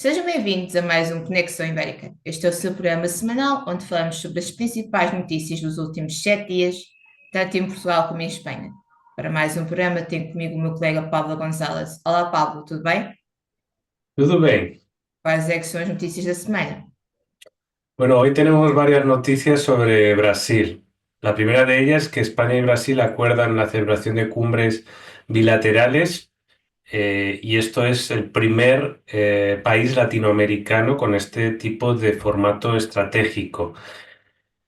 Sejam bem-vindos a mais um Conexão Ibérica. Este é o seu programa semanal onde falamos sobre as principais notícias dos últimos 7 dias, tanto em Portugal como em Espanha. Para mais um programa, tenho comigo o meu colega Pablo González. Olá, Pablo, tudo bem? Tudo bien. Quais é que são as notícias da semana? Bueno, hoy tenemos varias noticias sobre Brasil. La primera de ellas es que España y Brasil acuerdan la celebración de cumbres bilaterales y esto es el primer país latinoamericano con este tipo de formato estratégico.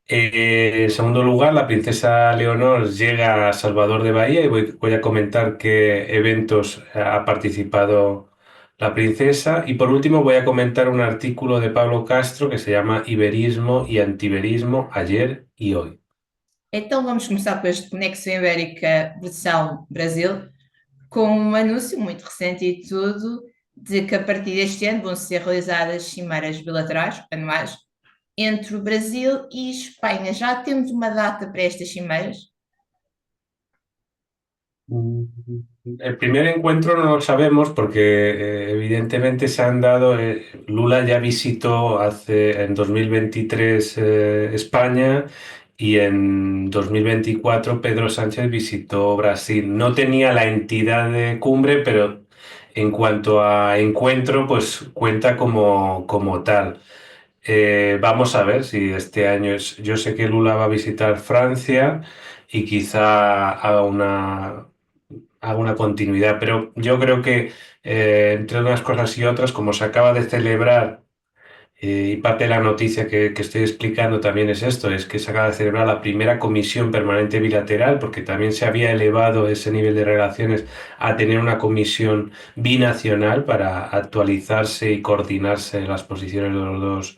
En segundo lugar, la princesa Leonor llega a Salvador de Bahía y voy a comentar qué eventos ha participado la princesa. Y por último, voy a comentar un artículo de Pablo Castro que se llama Iberismo y Antiberismo ayer y hoy. Então vamos começar com este Conexão Ibérica versão Brasil, com um anúncio muito recente e tudo de que a partir deste ano vão ser realizadas cimeiras bilaterais anuais entre o Brasil e Espanha. Já temos uma data para estas cimeiras? Mm, El primer encuentro no lo sabemos porque evidentemente se han dado, Lula ya visitó en 2023 España y en 2024 Pedro Sánchez visitó Brasil. No tenía la entidad de cumbre, pero en cuanto a encuentro, pues cuenta como tal. Vamos a ver si este año es. Yo sé que Lula va a visitar Francia y quizá haga una continuidad, pero yo creo que entre unas cosas y otras, como se acaba de celebrar, y parte de la noticia que estoy explicando también es esto, es que se acaba de celebrar la primera comisión permanente bilateral, porque también se había elevado ese nivel de relaciones a tener una comisión binacional para actualizarse y coordinarse las posiciones de los dos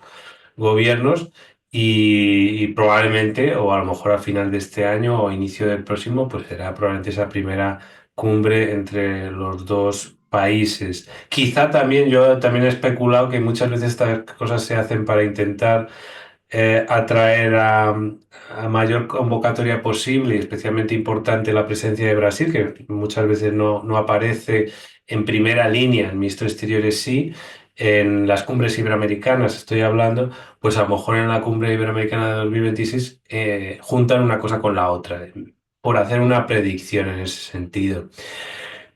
gobiernos y probablemente, o a lo mejor a final de este año o inicio del próximo, pues será probablemente esa primera cumbre entre los dos países. Quizá también yo también he especulado que muchas veces estas cosas se hacen para intentar atraer a mayor convocatoria posible, y especialmente importante la presencia de Brasil, que muchas veces no aparece en primera línea, el ministro de Exteriores sí, en las cumbres iberoamericanas estoy hablando, pues a lo mejor en la cumbre iberoamericana de 2026 juntan una cosa con la otra, por hacer una predicción en ese sentido.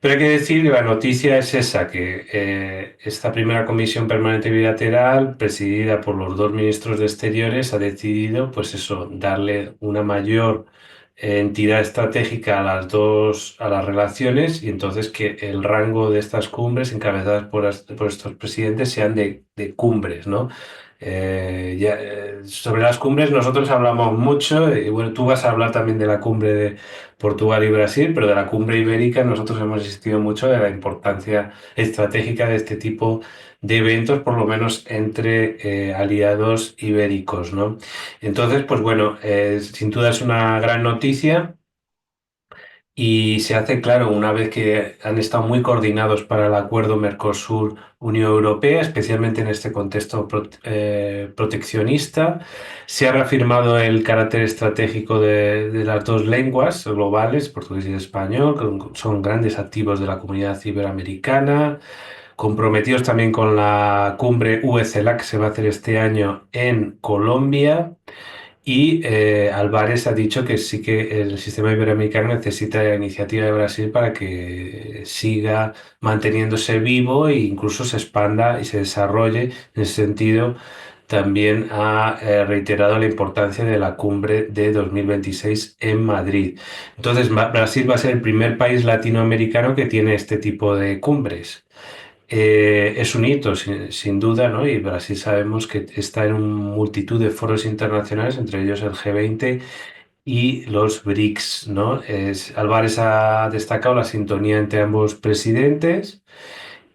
Pero hay que decir que la noticia es esa, que esta primera comisión permanente bilateral, presidida por los dos ministros de Exteriores, ha decidido, pues eso, darle una mayor entidad estratégica a las relaciones y entonces que el rango de estas cumbres encabezadas por estos presidentes sean de cumbres, ¿no? Sobre las cumbres nosotros hablamos mucho y bueno, tú vas a hablar también de la cumbre de Portugal y Brasil, pero de la cumbre ibérica nosotros hemos insistido mucho de la importancia estratégica de este tipo de eventos, por lo menos entre aliados ibéricos, ¿no? Entonces, pues bueno, sin duda es una gran noticia. Y se hace claro una vez que han estado muy coordinados para el acuerdo Mercosur-Unión Europea, especialmente en este contexto proteccionista. Se ha reafirmado el carácter estratégico de las dos lenguas globales, portugués y español, que son grandes activos de la comunidad iberoamericana, comprometidos también con la cumbre UE-CELAC que se va a hacer este año en Colombia. Y Álvarez ha dicho que sí que el sistema iberoamericano necesita la iniciativa de Brasil para que siga manteniéndose vivo e incluso se expanda y se desarrolle. En ese sentido, también ha reiterado la importancia de la cumbre de 2026 en Madrid. Entonces, Brasil va a ser el primer país latinoamericano que tiene este tipo de cumbres. Es un hito, sin duda, ¿no? Y Brasil sabemos que está en multitud de foros internacionales, entre ellos el G20 y los BRICS, ¿no? Álvarez ha destacado la sintonía entre ambos presidentes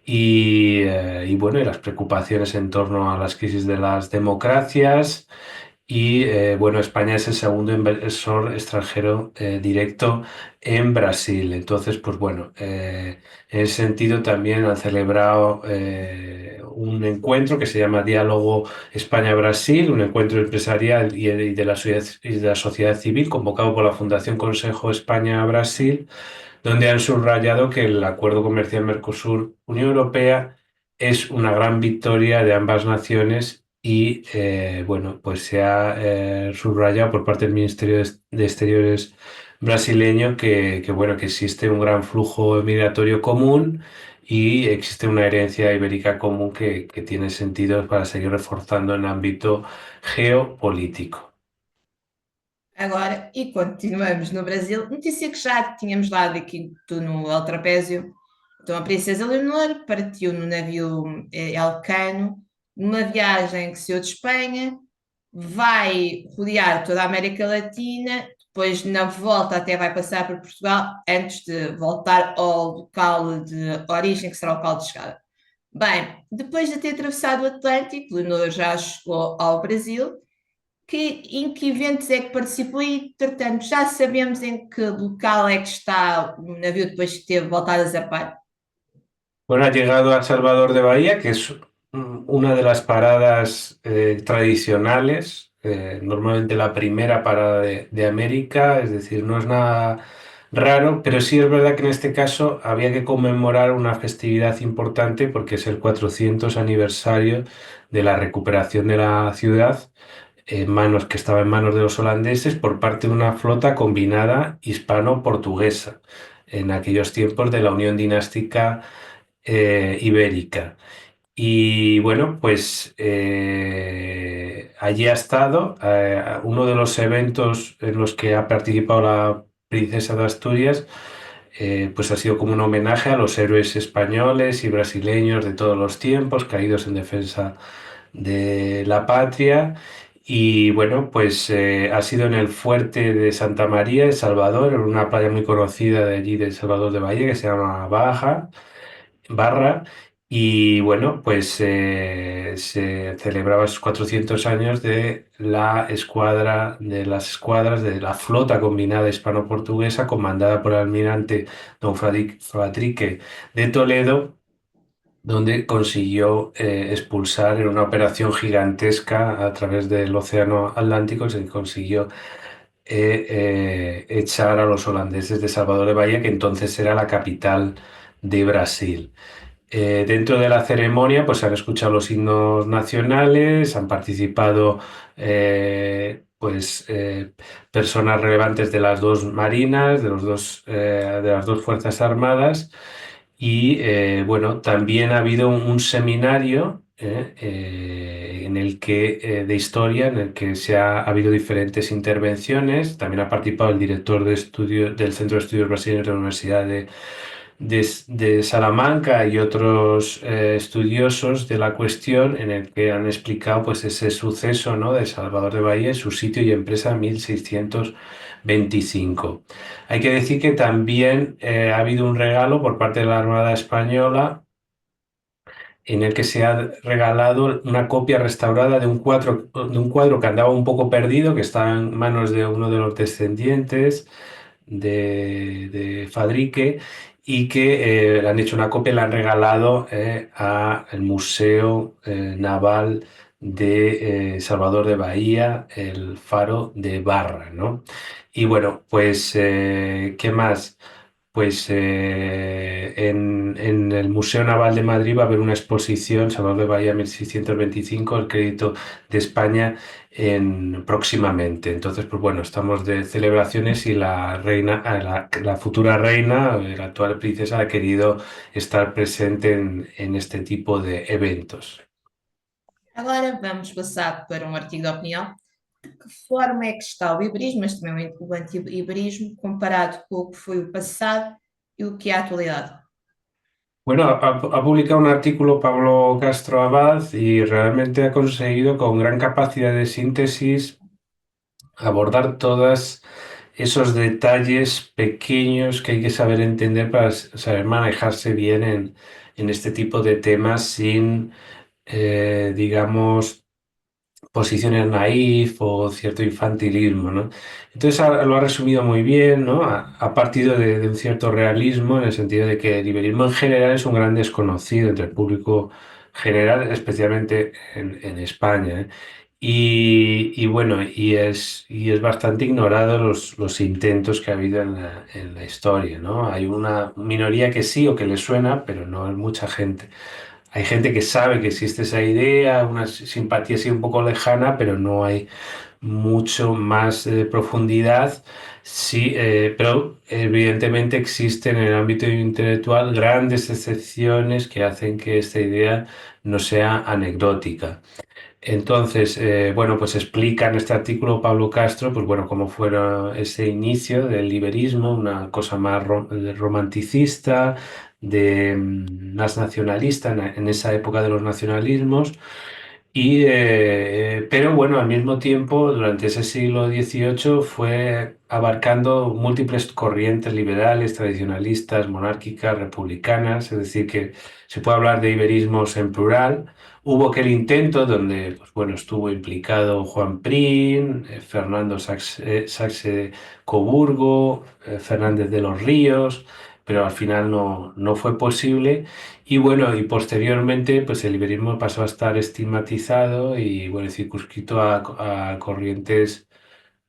y bueno, y las preocupaciones en torno a las crisis de las democracias. Y bueno, España es el segundo inversor extranjero directo en Brasil. Entonces, pues bueno, en ese sentido también han celebrado un encuentro que se llama Diálogo España-Brasil, un encuentro empresarial y de la sociedad civil convocado por la Fundación Consejo España-Brasil, donde han subrayado que el acuerdo comercial Mercosur-Unión Europea es una gran victoria de ambas naciones y bueno, pues se ha subrayado por parte del Ministerio de Exteriores brasileño que, bueno, que existe un gran flujo migratorio común y existe una herencia ibérica común que tiene sentido para seguir reforzando en el ámbito geopolítico. Agora, e continuamos no Brasil, notícia que já tínhamos dado aqui no El Trapézio. Então, a Princesa Leonor partiu no navio Elcano, numa viagem que saiu de Espanha, vai rodear toda a América Latina, depois na volta até vai passar por Portugal, antes de voltar ao local de origem, que será o local de chegada. Bem, depois de ter atravessado o Atlântico, Leonor já chegou ao Brasil. Em que eventos é que participou e, portanto, já sabemos em que local é que está o navio depois de ter voltado a zarpar? Bueno, ha llegado a Salvador de Bahía, que es una de las paradas tradicionales, normalmente la primera parada de América, es decir, no es nada raro, pero sí es verdad que en este caso había que conmemorar una festividad importante porque es el 400 aniversario de la recuperación de la ciudad que estaba en manos de los holandeses por parte de una flota combinada hispano-portuguesa en aquellos tiempos de la Unión Dinástica Ibérica. Y bueno, pues allí ha estado uno de los eventos en los que ha participado la princesa de Asturias, pues ha sido como un homenaje a los héroes españoles y brasileños de todos los tiempos, caídos en defensa de la patria. Y bueno, pues ha sido en el fuerte de Santa María, El Salvador, en una playa muy conocida de allí, de Salvador de Bahía, que se llama Barra. Y bueno, pues se celebraba esos 400 años de la escuadra, de las escuadras de la flota combinada hispano-portuguesa, comandada por el almirante don Fadrique de Toledo, donde consiguió expulsar en una operación gigantesca a través del Océano Atlántico, se consiguió echar a los holandeses de Salvador de Bahía, que entonces era la capital de Brasil. Dentro de la ceremonia, pues se han escuchado los himnos nacionales, han participado personas relevantes de las dos marinas, de las dos fuerzas armadas. Y bueno, también ha habido un seminario en el que, de historia, en el que ha habido diferentes intervenciones. También ha participado el director de estudio, del Centro de Estudios Brasileños de la Universidad de Salamanca y otros estudiosos de la cuestión, en el que han explicado pues, ese suceso, ¿no?, de Salvador de Bahía, su sitio y empresa en 1625. Hay que decir que también ha habido un regalo por parte de la Armada Española en el que se ha regalado una copia restaurada de un cuadro que andaba un poco perdido, que está en manos de uno de los descendientes de Fadrique, y que le han hecho una copia y la han regalado al Museo Naval de Salvador de Bahía, el Faro de Barra, ¿no? Y bueno, pues, ¿qué más? Pues en el Museo Naval de Madrid va a haber una exposición, Salvador de Bahía 1625, el crédito de España próximamente. Entonces, pues bueno, estamos de celebraciones y la reina, la futura reina, la actual princesa, ha querido estar presente en este tipo de eventos. Agora vamos passar para um artigo de opinião. De que forma é que está o iberismo, mas também o anti-iberismo, comparado com o que foi o passado e o que é a atualidade? Bueno, ha publicado un artículo Pablo Castro Abad y realmente ha conseguido con gran capacidad de síntesis abordar todos esos detalles pequeños que hay que saber entender para saber manejarse bien en este tipo de temas sin, digamos, posiciones naif o cierto infantilismo, ¿no? Entonces lo ha resumido muy bien, ¿no? Ha partido de un cierto realismo en el sentido de que el liberalismo en general es un gran desconocido entre el público general, especialmente en España, ¿eh? Y bueno, y es bastante ignorado los intentos que ha habido en la historia, ¿no? Hay una minoría que sí o que le suena, pero no es mucha gente. hay gente que sabe que existe esa idea, una simpatía así un poco lejana, pero no hay mucho más profundidad. Sí, pero evidentemente existen en el ámbito intelectual grandes excepciones que hacen que esta idea no sea anecdótica. Entonces, bueno, pues explica en este artículo Pablo Castro, pues bueno, cómo fue ese inicio del liberismo, una cosa más romanticista, más nacionalista en esa época de los nacionalismos. Pero bueno, al mismo tiempo, durante ese siglo XVIII fue abarcando múltiples corrientes liberales, tradicionalistas, monárquicas, republicanas, es decir, que se puede hablar de iberismos en plural. Hubo aquel intento donde, pues bueno, estuvo implicado Juan Prim, Fernando Saxe-Coburgo, Fernández de los Ríos, pero al final no fue posible. Y bueno, y posteriormente, pues el liberismo pasó a estar estigmatizado y bueno, circunscrito a corrientes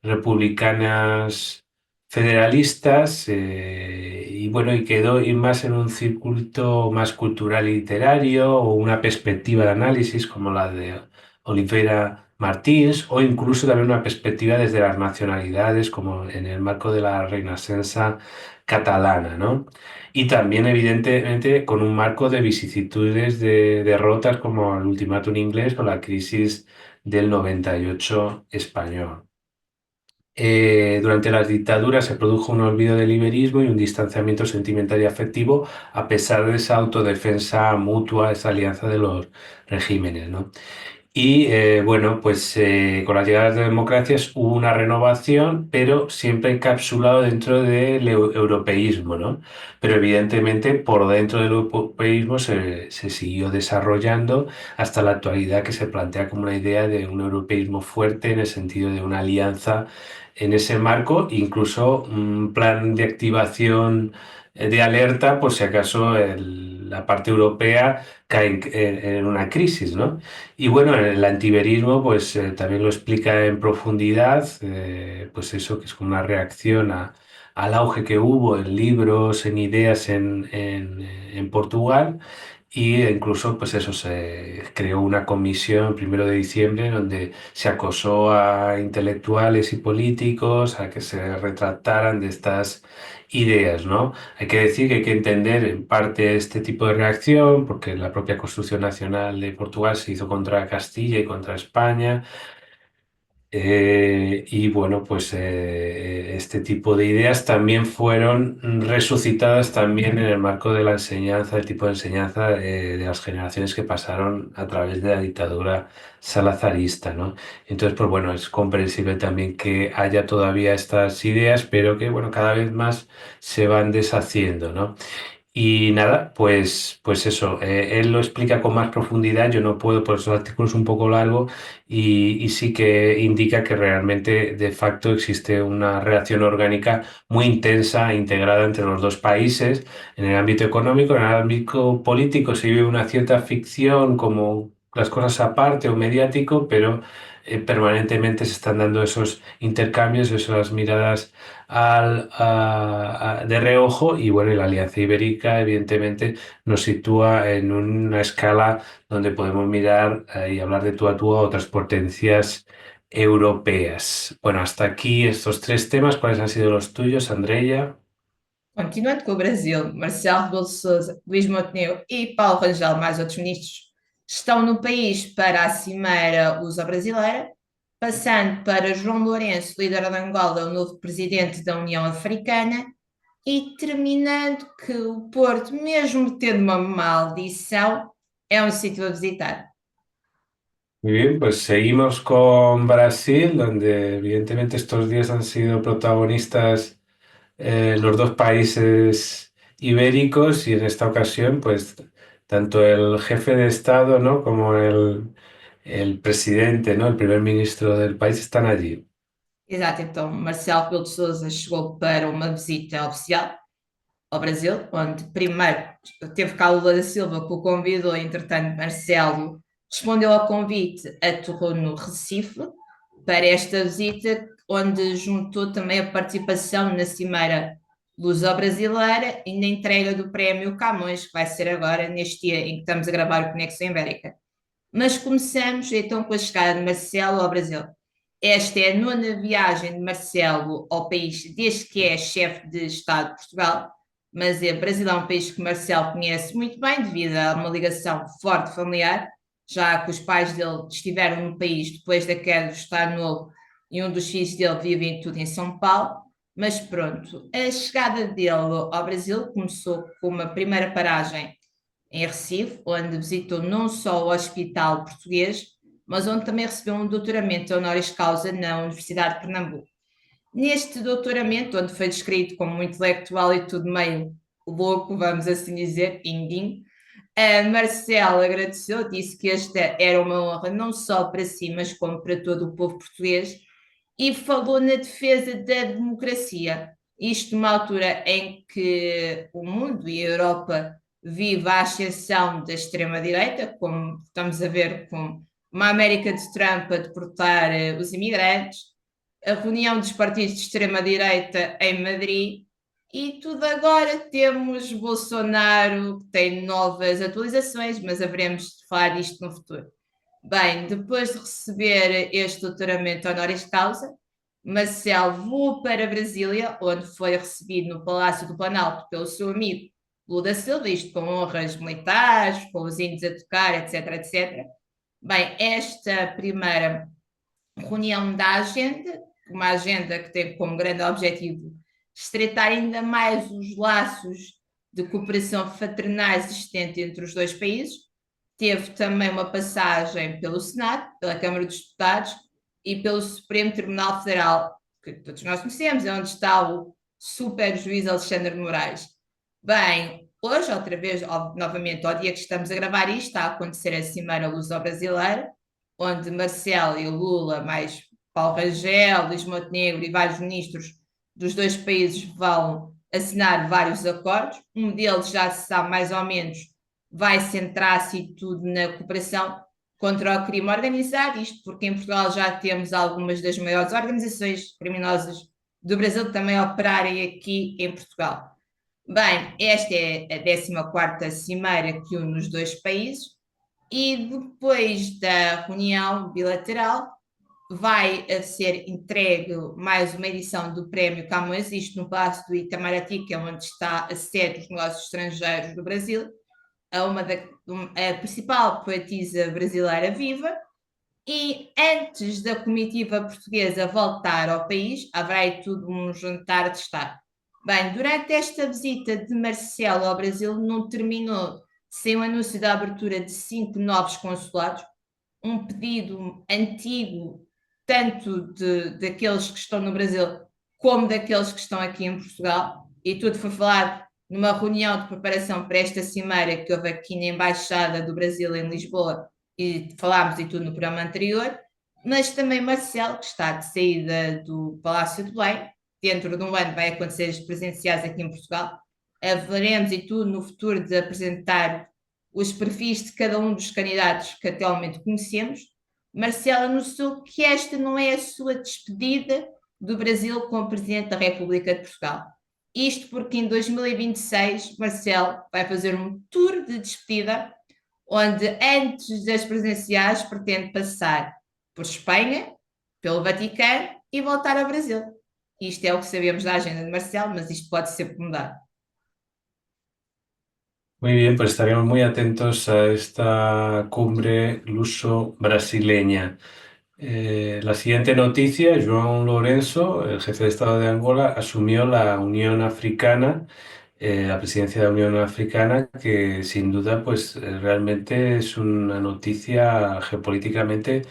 republicanas federalistas, y bueno, y quedó ir más en un circuito más cultural y literario o una perspectiva de análisis como la de Oliveira Martins o incluso también una perspectiva desde las nacionalidades como en el marco de la Renacença catalana, ¿no? Y también evidentemente con un marco de vicisitudes de derrotas como el ultimátum inglés o la crisis del 98 español. Durante las dictaduras se produjo un olvido del iberismo y un distanciamiento sentimental y afectivo a pesar de esa autodefensa mutua, esa alianza de los regímenes, ¿no? Y bueno, pues con la llegada de las democracias hubo una renovación, pero siempre encapsulado dentro del europeísmo, ¿no? Pero evidentemente por dentro del europeísmo se siguió desarrollando hasta la actualidad que se plantea como una idea de un europeísmo fuerte en el sentido de una alianza en ese marco, incluso un plan de activación de alerta por si acaso la parte europea cae en una crisis, ¿no? Y bueno, el antiberismo pues también lo explica en profundidad, pues eso que es como una reacción al auge que hubo en libros, en ideas en Portugal y incluso pues eso, se creó una comisión 1 de diciembre donde se acosó a intelectuales y políticos a que se retractaran de estas ideas, ¿no? Hay que decir que hay que entender en parte este tipo de reacción, porque la propia Constitución Nacional de Portugal se hizo contra Castilla y contra España. Y bueno, pues este tipo de ideas también fueron resucitadas también en el marco de la enseñanza, el tipo de enseñanza de las generaciones que pasaron a través de la dictadura salazarista, ¿no? Entonces, pues bueno, es comprensible también que haya todavía estas ideas, pero que bueno, cada vez más se van deshaciendo, ¿no? Y nada, pues eso, él lo explica con más profundidad, yo no puedo, por eso el artículo es un poco largo y sí que indica que realmente de facto existe una relación orgánica muy intensa e integrada entre los dos países en el ámbito económico, en el ámbito político se vive una cierta ficción como las cosas aparte o mediático, pero permanentemente se están dando esos intercambios, esas miradas de reojo y bueno, y la Alianza Ibérica evidentemente nos sitúa en una escala donde podemos mirar y hablar de tú a tú a otras potencias europeas. Bueno, hasta aquí estos tres temas. ¿Cuáles han sido los tuyos, Andreia? Continuando com o Brasil, Marcelo Rebelo de Sousa, Luís Montenegro e Paulo Rangel, mais outros ministros, estão no país para a Cimeira Luso-Brasileira, passando para João Lourenço, líder de Angola, o novo presidente da União Africana, e terminando que o Porto, mesmo tendo uma maldição, é um sítio a visitar. Muy bien, pues seguimos con Brasil, donde evidentemente estos días han sido protagonistas los dos países ibéricos y en esta ocasión, pues tanto el jefe de Estado, ¿no? como el presidente, ¿no? El primer ministro del país están allí. Exato, então Marcelo Rebelo de Sousa chegou para uma visita oficial ao Brasil, onde primeiro teve cá Lula da Silva que o convidou, entretanto Marcelo respondeu ao convite, aterrou no Recife para esta visita, onde juntou também a participação na Cimeira luso-brasileira e na entrega do prémio Camões, que vai ser agora, neste dia em que estamos a gravar o Conexão Ibérica. Mas começamos então com a chegada de Marcelo ao Brasil. Esta é a nona viagem de Marcelo ao país desde que é chefe de Estado de Portugal, mas o Brasil é um país que Marcelo conhece muito bem devido a uma ligação forte familiar, já que os pais dele estiveram no país depois da queda do Estado Novo e um dos filhos dele vive tudo em São Paulo. Mas pronto, a chegada dele ao Brasil começou com uma primeira paragem em Recife, onde visitou não só o Hospital Português, mas onde também recebeu um doutoramento honoris causa na Universidade de Pernambuco. Neste doutoramento, onde foi descrito como muito intelectual e tudo meio louco, vamos assim dizer, indinho, a Marcela agradeceu, disse que esta era uma honra não só para si, mas como para todo o povo português, e falou na defesa da democracia. Isto numa altura em que o mundo e a Europa vive a ascensão da extrema-direita, como estamos a ver com uma América de Trump a deportar os imigrantes, a reunião dos partidos de extrema-direita em Madrid, e tudo agora temos Bolsonaro, que tem novas atualizações, mas haveremos de falar disto no futuro. Bem, depois de receber este doutoramento honoris causa, Marcel voou para Brasília, onde foi recebido no Palácio do Planalto pelo seu amigo Lula da Silva, isto com honras militares, com os índios a tocar, etc, etc. Bem, esta primeira reunião da agenda, uma agenda que tem como grande objetivo estreitar ainda mais os laços de cooperação fraternal existente entre os dois países. Teve também uma passagem pelo Senado, pela Câmara dos Deputados e pelo Supremo Tribunal Federal, que todos nós conhecemos, é onde está o super juiz Alexandre de Moraes. Bem, hoje, outra vez, novamente, ao dia que estamos a gravar isto, está a acontecer a Cimeira Luso-Brasileira, onde Marcelo e Lula, mais Paulo Rangel, Luís Montenegro e vários ministros dos dois países vão assinar vários acordos. Um deles já se sabe mais ou menos, vai centrar-se tudo na cooperação contra o crime organizado, isto porque em Portugal já temos algumas das maiores organizações criminosas do Brasil também operarem aqui em Portugal. Bem, esta é a 14ª cimeira que une os dois países e depois da reunião bilateral vai ser entregue mais uma edição do Prémio Camões, isto no Palácio do Itamaraty, que é onde está a sede dos negócios estrangeiros do Brasil, a principal poetisa brasileira viva, e antes da comitiva portuguesa voltar ao país, haverá tudo um jantar de Estado. Bem, durante esta visita de Marcelo ao Brasil não terminou sem o anúncio da abertura de 5 novos consulados, um pedido antigo, tanto daqueles que estão no Brasil como daqueles que estão aqui em Portugal, e tudo foi falado numa reunião de preparação para esta cimeira que houve aqui na Embaixada do Brasil em Lisboa, e falámos e tudo no programa anterior, mas também Marcelo, que está de saída do Palácio de Belém, dentro de um ano vai acontecer as presenciais aqui em Portugal, veremos e tudo no futuro de apresentar os perfis de cada um dos candidatos que até ao momento conhecemos. Marcelo anunciou que esta não é a sua despedida do Brasil como Presidente da República de Portugal. Isto porque em 2026 Marcelo vai fazer um tour de despedida, onde antes das presidenciais pretende passar por Espanha, pelo Vaticano e voltar ao Brasil. Isto é o que sabemos da agenda de Marcelo, mas isto pode ser mudado. Muy bien, pues estaremos muy atentos a esta cumbre luso-brasileña. La siguiente noticia, João Lourenço, el jefe de Estado de Angola, asumió la Unión Africana, la presidencia de la Unión Africana, que sin duda, pues realmente es una noticia geopolíticamente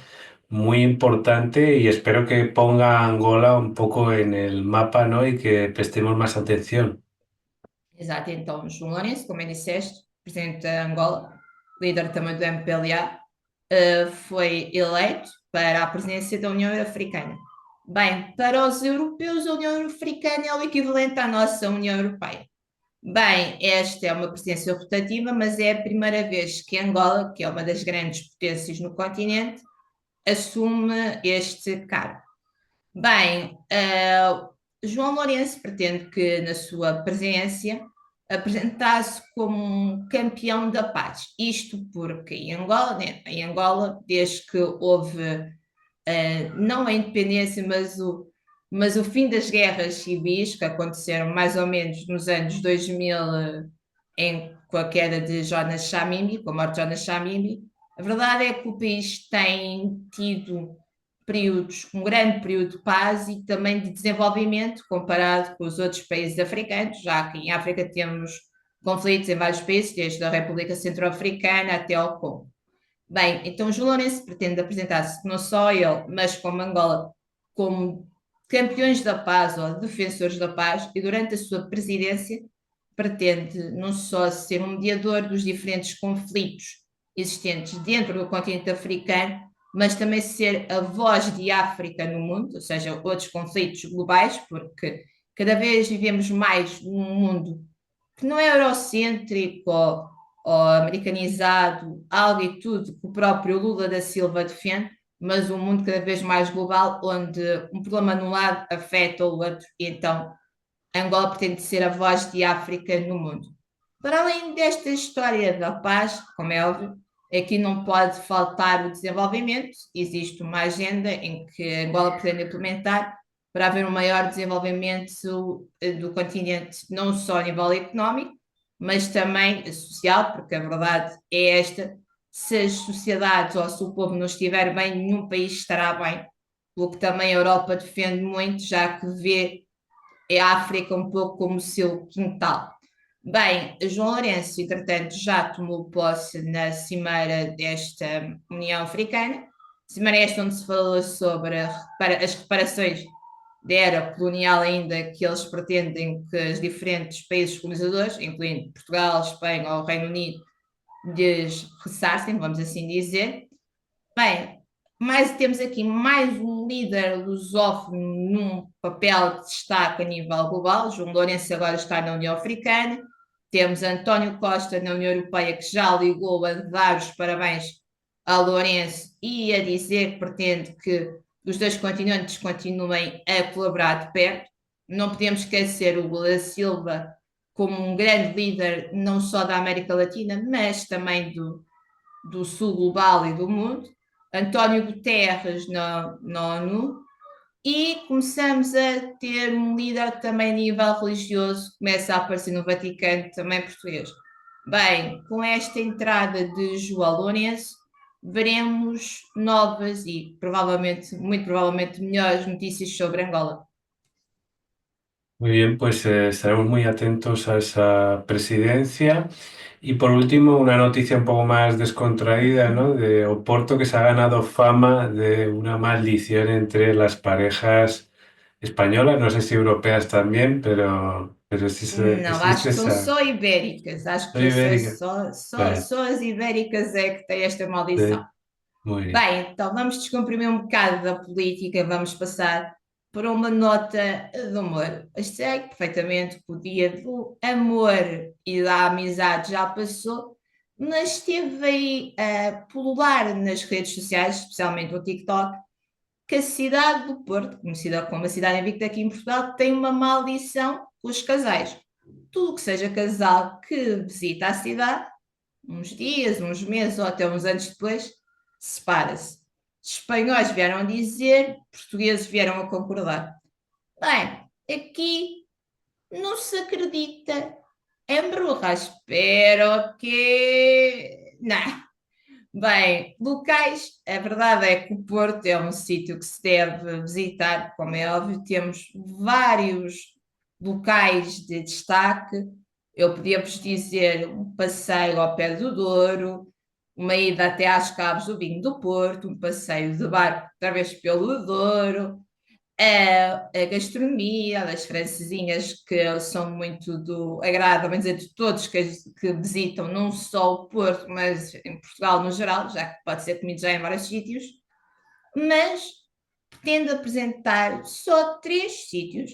muy importante y espero que ponga a Angola un poco en el mapa, ¿no? Y que prestemos más atención. Exato, então, João Lourenço, como eu disseste, presidente da Angola, líder também do MPLA, foi eleito para a presidência da União Africana. Bem, para os europeus, a União Africana é o equivalente à nossa União Europeia. Bem, esta é uma presidência rotativa, mas é a primeira vez que Angola, que é uma das grandes potências no continente, assume este cargo. Bem, João Lourenço pretende que, na sua presidência, apresentasse como um campeão da paz. Isto porque em Angola, desde que houve não a independência, mas o fim das guerras civis, que aconteceram mais ou menos nos anos 2000, com a queda de Jonas Savimbi, com a morte de Jonas Savimbi, a verdade é que o país tem tido um grande período de paz e também de desenvolvimento comparado com os outros países africanos, já que em África temos conflitos em vários países, desde a República Centro-Africana até ao Congo. Bem, então João Lourenço pretende apresentar-se não só ele, mas como Angola, como campeões da paz ou defensores da paz, e durante a sua presidência pretende não só ser um mediador dos diferentes conflitos existentes dentro do continente africano, mas também ser a voz de África no mundo, ou seja, outros conflitos globais, porque cada vez vivemos mais num mundo que não é eurocêntrico ou americanizado, algo e tudo que o próprio Lula da Silva defende, mas um mundo cada vez mais global, onde um problema num lado afeta o outro, e então Angola pretende ser a voz de África no mundo. Para além desta história da paz, como é óbvio, aqui não pode faltar o desenvolvimento. Existe uma agenda em que Angola pretende implementar para haver um maior desenvolvimento do continente, não só a nível económico, mas também social, porque a verdade é esta: se as sociedades ou se o povo não estiver bem, nenhum país estará bem. O que também a Europa defende muito, já que vê a África um pouco como o seu quintal. Bem, João Lourenço, entretanto, já tomou posse na cimeira desta União Africana, cimeira esta onde se falou sobre as reparações da era colonial ainda que eles pretendem que os diferentes países colonizadores, incluindo Portugal, Espanha ou Reino Unido, lhes ressarcem, vamos assim dizer. Bem, temos aqui mais um líder lusófono num papel de destaque a nível global. João Lourenço agora está na União Africana. Temos António Costa na União Europeia, que já ligou a dar os parabéns a Lourenço e a dizer que pretende que os dois continentes continuem a colaborar de perto. Não podemos esquecer o Lula da Silva como um grande líder, não só da América Latina, mas também do Sul global e do mundo. António Guterres na ONU, e começamos a ter um líder também a nível religioso, que começa a aparecer no Vaticano, também português. Bem, com esta entrada de João Lourenço, veremos novas e muito provavelmente melhores notícias sobre Angola. Muy bien, pues estaremos muy atentos a esa presidencia. Y por último, una noticia un poco más descontraída, ¿no? De Oporto, que se ha ganado fama de una maldición entre las parejas españolas, no sé si europeas también, pero Não, acho existe que são esa... só ibéricas. Acho Soy que isso é ibérica. Bueno, só as ibéricas é que têm esta maldição. sí, muy bien. Bem, então vamos descomprimir um bocado da política, vamos passar por uma nota de humor. Eu sei perfeitamente que o dia do amor e da amizade já passou, mas esteve aí a pulular nas redes sociais, especialmente no TikTok, que a cidade do Porto, conhecida como a cidade invicta aqui em Portugal, tem uma maldição com os casais. Tudo que seja casal que visita a cidade, uns dias, uns meses ou até uns anos depois, separa-se. Espanhóis vieram dizer, portugueses vieram a concordar. Bem, aqui não se acredita em Brujas, espero que... Não. Bem, locais, a verdade é que o Porto é um sítio que se deve visitar, como é óbvio, temos vários locais de destaque. Eu podia-vos dizer um passeio ao pé do Douro, uma ida até às Caves do Vinho do Porto, um passeio de barco outra vez pelo Douro, a gastronomia das francesinhas, que são muito do agrado, vamos dizer, de todos que visitam, não só o Porto, mas em Portugal no geral, já que pode ser comido já em vários sítios, mas pretendo apresentar só 3 sítios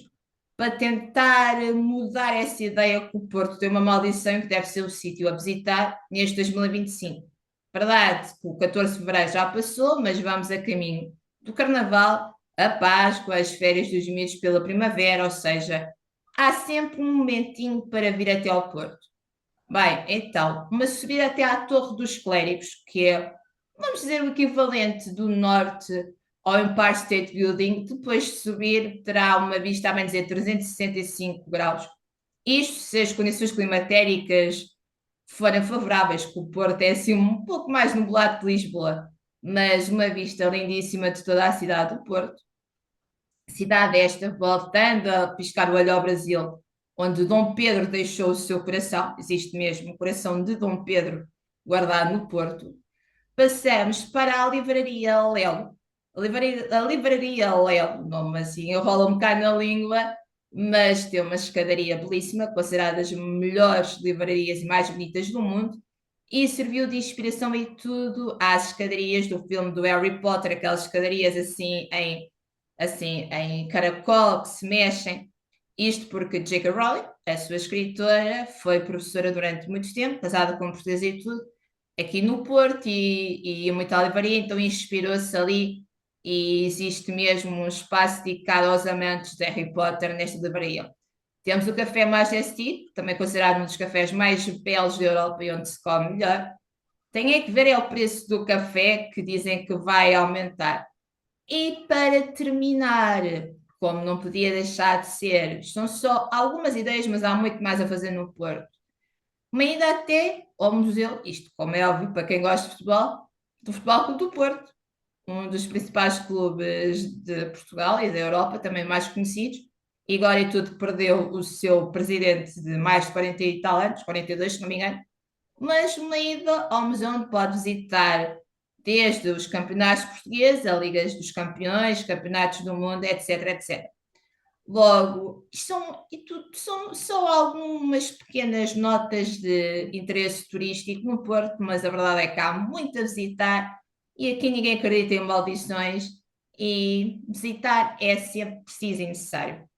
para tentar mudar essa ideia que o Porto tem uma maldição e que deve ser o sítio a visitar neste 2025. Verdade que o 14 de fevereiro já passou, mas vamos a caminho do Carnaval. a Páscoa, as férias dos miúdos pela primavera, ou seja, há sempre um momentinho para vir até ao Porto. Bem, então, uma subida até à Torre dos Clérigos, que é, vamos dizer, o equivalente do norte ao Empire State Building, depois de subir terá uma vista, a bem dizer, 365 graus. Isto se as condições climatéricas forem favoráveis, que o Porto é assim um pouco mais nublado que Lisboa, mas uma vista lindíssima de toda a cidade do Porto. Cidade esta, voltando a piscar o olho ao Brasil, onde Dom Pedro deixou o seu coração, existe mesmo o coração de Dom Pedro guardado no Porto. Passamos para a Livraria Lelo. A Livraria Lelo, nome assim, enrola um bocado na língua, mas tem uma escadaria belíssima, considerada das melhores livrarias e mais bonitas do mundo, e serviu de inspiração e tudo às escadarias do filme do Harry Potter, aquelas escadarias assim em caracol que se mexem. Isto porque J.K. Rowling, a sua escritora, foi professora durante muito tempo, casada com um português e tudo, aqui no Porto e ia muito à livraria, então inspirou-se ali e existe mesmo um espaço dedicado aos amantes de Harry Potter nesta livraria. Temos o Café Majesty, também considerado um dos cafés mais belos da Europa e onde se come melhor. Tem é que ver é o preço do café, que dizem que vai aumentar. E para terminar, como não podia deixar de ser, são só algumas ideias, mas há muito mais a fazer no Porto. Uma ida até ao museu, isto como é óbvio para quem gosta de futebol, do Futebol Clube do Porto, um dos principais clubes de Portugal e da Europa, também mais conhecidos, e agora e tudo que perdeu o seu presidente de mais de 40 e tal anos, 42 se não me engano, mas uma ida ao museu onde pode visitar desde os campeonatos portugueses, a Ligas dos Campeões, campeonatos do mundo, etc, etc. Logo, isto são só algumas pequenas notas de interesse turístico no Porto, mas a verdade é que há muito a visitar e aqui ninguém acredita em maldições e visitar é sempre preciso e necessário.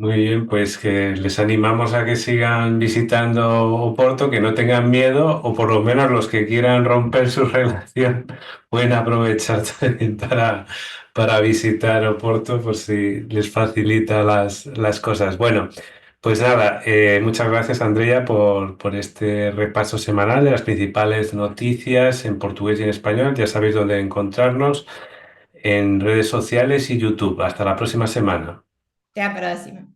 Muy bien, pues que les animamos a que sigan visitando Oporto, que no tengan miedo, o por lo menos los que quieran romper su relación pueden aprovechar también para visitar Oporto, por si les facilita las cosas. Bueno, pues nada, muchas gracias Andrea por este repaso semanal de las principales noticias en portugués y en español. Ya sabéis dónde encontrarnos en redes sociales y YouTube. Hasta la próxima semana. Até à próxima.